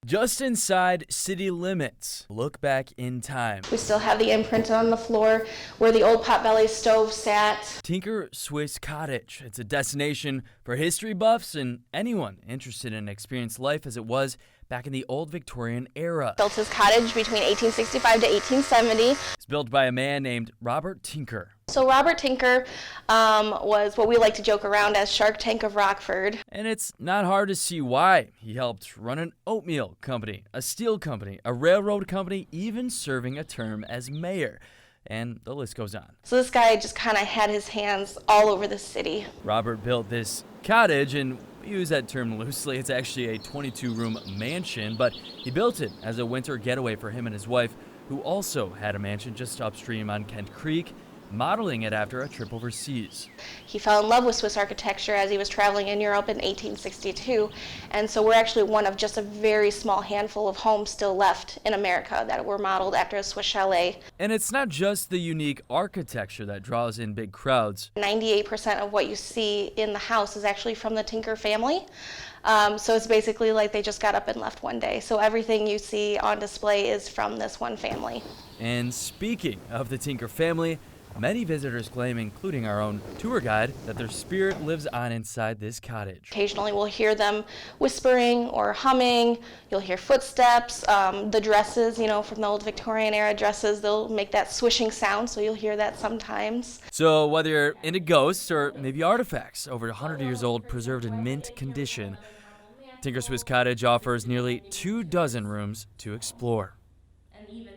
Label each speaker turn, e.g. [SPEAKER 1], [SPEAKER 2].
[SPEAKER 1] Just inside city limits, look back in time.
[SPEAKER 2] We still have the imprint on the floor where the old potbelly stove sat.
[SPEAKER 1] Tinker Swiss Cottage. It's a destination for history buffs and anyone interested in experiencing life as it was back in the Old Victorian era.
[SPEAKER 2] Built his cottage between 1865 to 1870.
[SPEAKER 1] It's built by a man named Robert Tinker.
[SPEAKER 2] So Robert Tinker was what we like to joke around as Shark Tank of Rockford.
[SPEAKER 1] And it's not hard to see why. He helped run an oatmeal company, a steel company, a railroad company, even serving a term as mayor. And the list goes on.
[SPEAKER 2] So this guy just kind of had his hands all over the city.
[SPEAKER 1] Robert built this cottage, and we use that term loosely. It's actually a 22-room mansion, but he built it as a winter getaway for him and his wife, who also had a mansion just upstream on Kent Creek, modeling it after a trip overseas.
[SPEAKER 2] He fell in love with Swiss architecture as he was traveling in Europe in 1862, and so we're actually one of just a very small handful of homes still left in America that were modeled after a Swiss chalet.
[SPEAKER 1] And it's not just the unique architecture that draws in big crowds.
[SPEAKER 2] 98% of what you see in the house is actually from the Tinker family. So it's basically like they just got up and left one day. So everything you see on display is from this one family.
[SPEAKER 1] And speaking of the Tinker family, many visitors claim, including our own tour guide, that their spirit lives on inside this cottage.
[SPEAKER 2] Occasionally we'll hear them whispering or humming. You'll hear footsteps. The dresses, from the Old Victorian era dresses, they'll make that swishing sound, so you'll hear that sometimes.
[SPEAKER 1] So whether you're into ghosts or maybe artifacts over 100 years old preserved in mint condition, Tinker Swiss Cottage offers nearly 24 rooms to explore.
[SPEAKER 3] And even